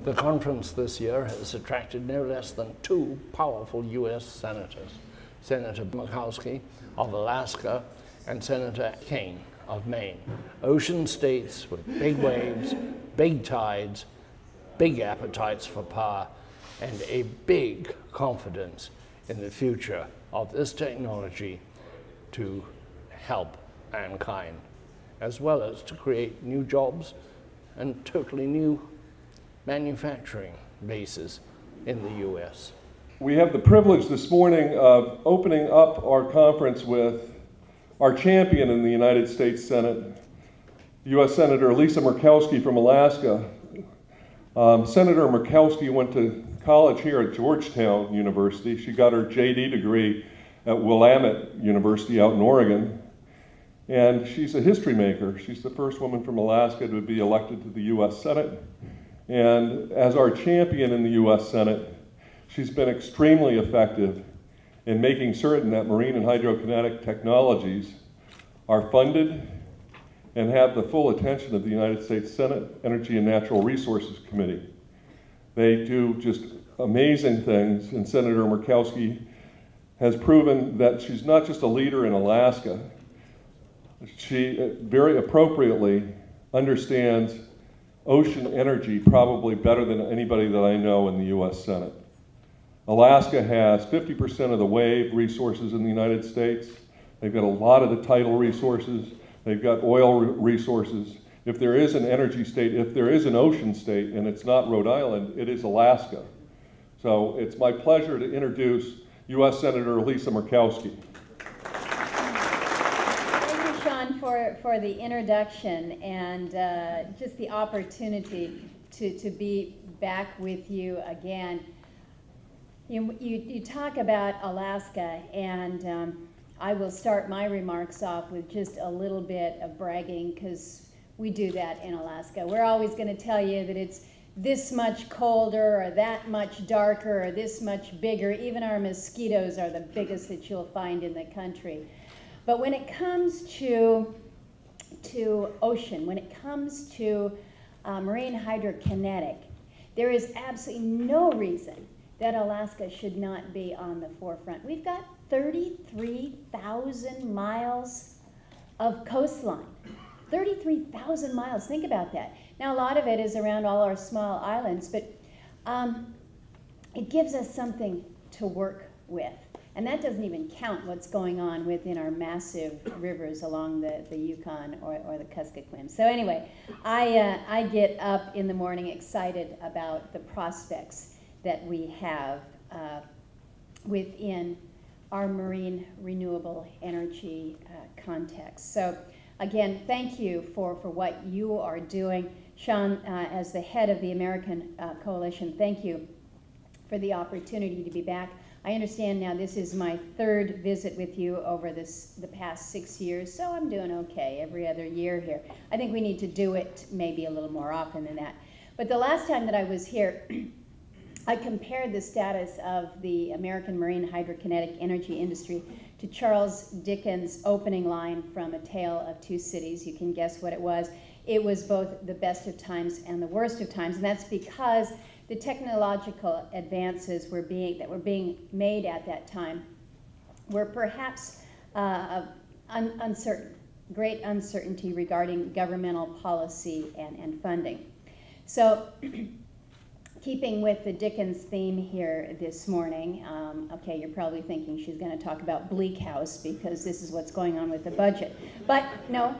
The conference this year has attracted no less than 2 powerful U.S. senators, Senator Murkowski of Alaska and Senator Kane of Maine. Ocean states with big waves, big tides, big appetites for power, and a big confidence in the future of this technology to help mankind, as well as to create new jobs and totally new manufacturing bases in the U.S. We have the privilege this morning of opening up our conference with our champion in the United States Senate, U.S. Senator Lisa Murkowski from Alaska. Senator Murkowski went to college here at Georgetown University. She got her JD degree at Willamette University out in Oregon. And she's a history maker. She's the first woman from Alaska to be elected to the U.S. Senate. And as our champion in the U.S. Senate, she's been extremely effective in making certain that marine and hydrokinetic technologies are funded and have the full attention of the United States Senate Energy and Natural Resources Committee. They do just amazing things, and Senator Murkowski has proven that she's not just a leader in Alaska. She very appropriately understands ocean energy probably better than anybody that I know in the U.S. Senate. Alaska has 50% of the wave resources in the United States. They've got a lot of the tidal resources. They've got oil resources. If there is an energy state, if there is an ocean state, and it's not Rhode Island, it is Alaska. So it's my pleasure to introduce U.S. Senator Lisa Murkowski. For the introduction and just the opportunity to be back with you again. You talk about Alaska, and I will start my remarks off with just a little bit of bragging, because we do that in Alaska. We're always going to tell you that it's this much colder or that much darker or this much bigger. Even our mosquitoes are the biggest that you'll find in the country. But when it comes to ocean, when it comes to marine hydrokinetic, there is absolutely no reason that Alaska should not be on the forefront. We've got 33,000 miles of coastline. 33,000 miles, think about that. Now a lot of it is around all our small islands, but it gives us something to work with. And that doesn't even count what's going on within our massive rivers along the Yukon or the Kuskokwim. So anyway, I get up in the morning excited about the prospects that we have within our marine renewable energy context. So again, thank you for what you are doing. Sean, as the head of the American Coalition, thank you for the opportunity to be back. I understand now this is my 3rd visit with you over the past 6 years, so I'm doing okay every other year here. I think we need to do it maybe a little more often than that. But the last time that I was here, I compared the status of the American marine hydrokinetic energy industry to Charles Dickens' opening line from A Tale of Two Cities. You can guess what it was. It was both the best of times and the worst of times, and that's because the technological advances that were being made at that time were perhaps uncertain, great uncertainty regarding governmental policy and funding. So keeping with the Dickens theme here this morning, okay, you're probably thinking she's going to talk about Bleak House because this is what's going on with the budget. But no.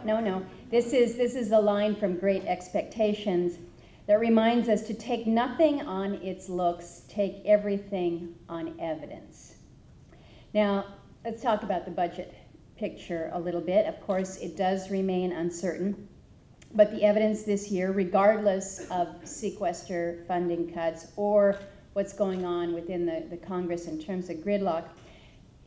This is a line from Great Expectations that reminds us to take nothing on its looks, take everything on evidence. Now, let's talk about the budget picture a little bit. Of course, it does remain uncertain, but the evidence this year, regardless of sequester funding cuts or what's going on within the Congress in terms of gridlock,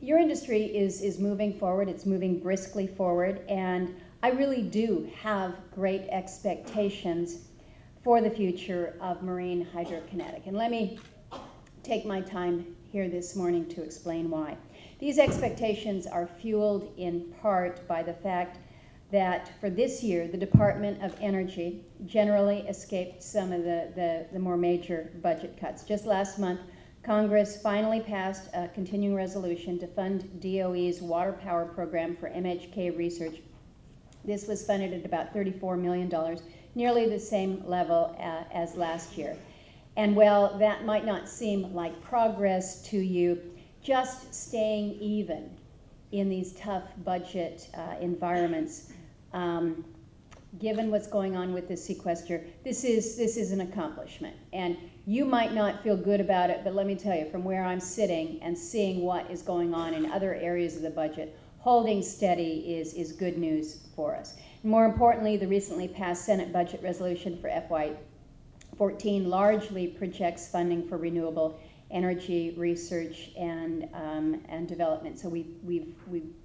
your industry is moving forward. It's moving briskly forward, and I really do have great expectations for the future of marine hydrokinetic. And let me take my time here this morning to explain why. These expectations are fueled in part by the fact that for this year, the Department of Energy generally escaped some of the more major budget cuts. Just last month, Congress finally passed a continuing resolution to fund DOE's water power program for MHK research. This was funded at about $34 million, nearly the same level as last year. And while that might not seem like progress to you, just staying even in these tough budget environments, given what's going on with the sequester, this is an accomplishment. And you might not feel good about it, but let me tell you, from where I'm sitting and seeing what is going on in other areas of the budget, holding steady is good news for us. And more importantly, the recently passed Senate budget resolution for FY14 largely projects funding for renewable energy research and development. So we've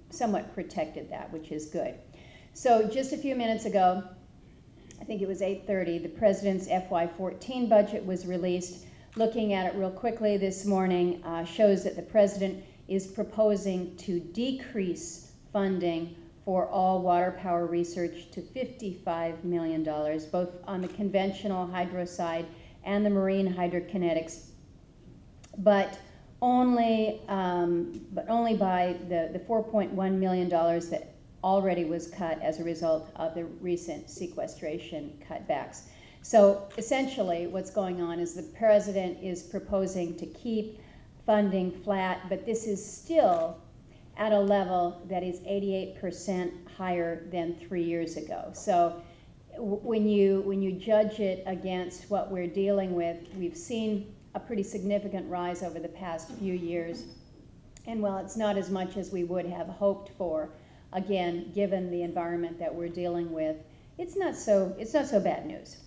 somewhat protected that, which is good. So just a few minutes ago, I think it was 8:30, the President's FY14 budget was released. Looking at it real quickly this morning shows that the President is proposing to decrease funding for all water power research to $55 million, both on the conventional hydro side and the marine hydrokinetics, but only by the $4.1 million that already was cut as a result of the recent sequestration cutbacks. So essentially what's going on is the President is proposing to keep funding flat, but this is still at a level that is 88% higher than 3 years ago. So when you judge it against what we're dealing with, we've seen a pretty significant rise over the past few years. And while it's not as much as we would have hoped for, again, given the environment that we're dealing with, it's not so bad news.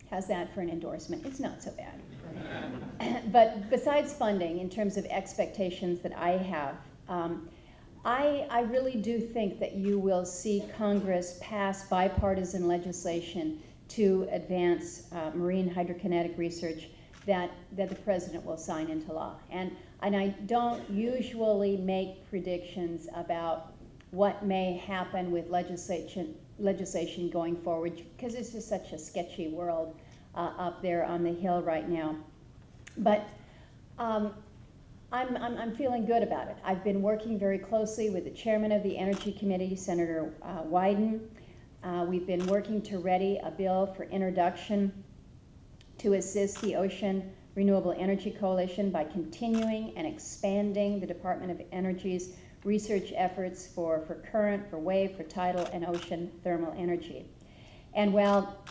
How's that for an endorsement? It's not so bad. But besides funding, in terms of expectations that I have, I really do think that you will see Congress pass bipartisan legislation to advance marine hydrokinetic research that the President will sign into law. And I don't usually make predictions about what may happen with legislation going forward, because it's just such a sketchy world up there on the Hill right now. But I'm feeling good about it. I've been working very closely with the chairman of the Energy Committee, Senator Wyden. We've been working to ready a bill for introduction to assist the Ocean Renewable Energy Coalition by continuing and expanding the Department of Energy's research efforts for current, for wave, for tidal, and ocean thermal energy. And while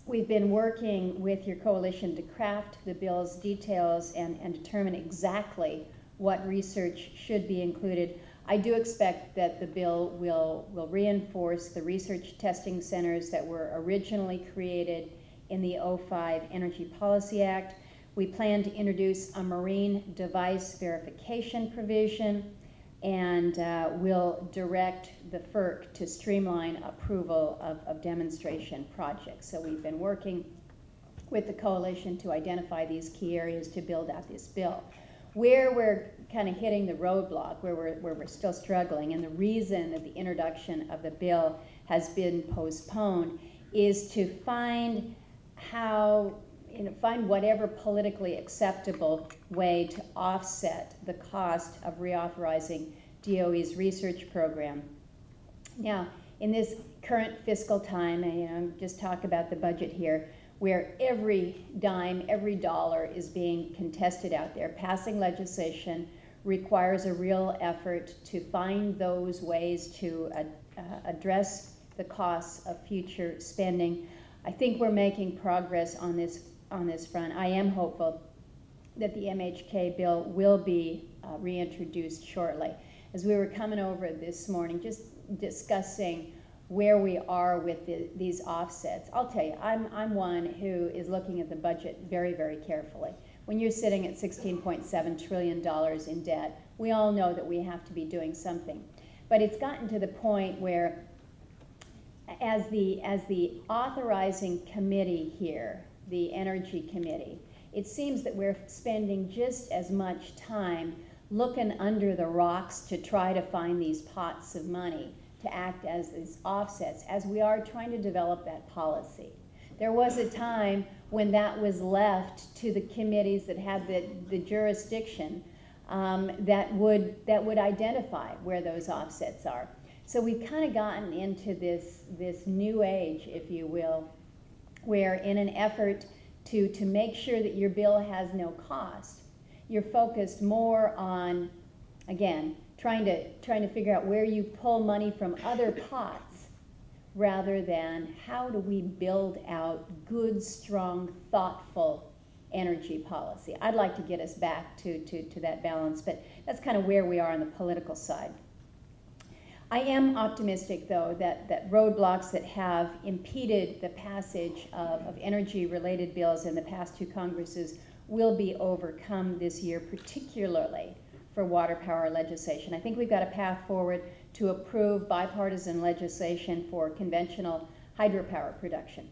we've been working with your coalition to craft the bill's details and determine exactly what research should be included, I do expect that the bill will reinforce the research testing centers that were originally created in the 2005 Energy Policy Act. We plan to introduce a marine device verification provision, and will direct the FERC to streamline approval of demonstration projects. So we've been working with the coalition to identify these key areas to build out this bill. Where we're kind of hitting the roadblock, where we're still struggling, and the reason that the introduction of the bill has been postponed is to find find whatever politically acceptable way to offset the cost of reauthorizing DOE's research program. Now, in this current fiscal time, just talk about the budget here, where every dime, every dollar is being contested out there. Passing legislation requires a real effort to find those ways to address the costs of future spending. I think we're making progress on this front. I am hopeful that the MHK bill will be reintroduced shortly. As we were coming over this morning, just discussing where we are with these offsets, I'll tell you, I'm one who is looking at the budget very, very carefully. When you're sitting at $16.7 trillion in debt, we all know that we have to be doing something. But it's gotten to the point where, as the authorizing committee here, the Energy Committee, it seems that we're spending just as much time looking under the rocks to try to find these pots of money to act as these offsets as we are trying to develop that policy. There was a time when that was left to the committees that had the jurisdiction that would identify where those offsets are. So we've kind of gotten into this new age, if you will, where in an effort to make sure that your bill has no cost, you're focused more on, again, trying to figure out where you pull money from other pots rather than how do we build out good, strong, thoughtful energy policy. I'd like to get us back to that balance, but that's kind of where we are on the political side. I am optimistic, though, that roadblocks that have impeded the passage of energy-related bills in the past two Congresses will be overcome this year, particularly for water power legislation. I think we've got a path forward to approve bipartisan legislation for conventional hydropower production.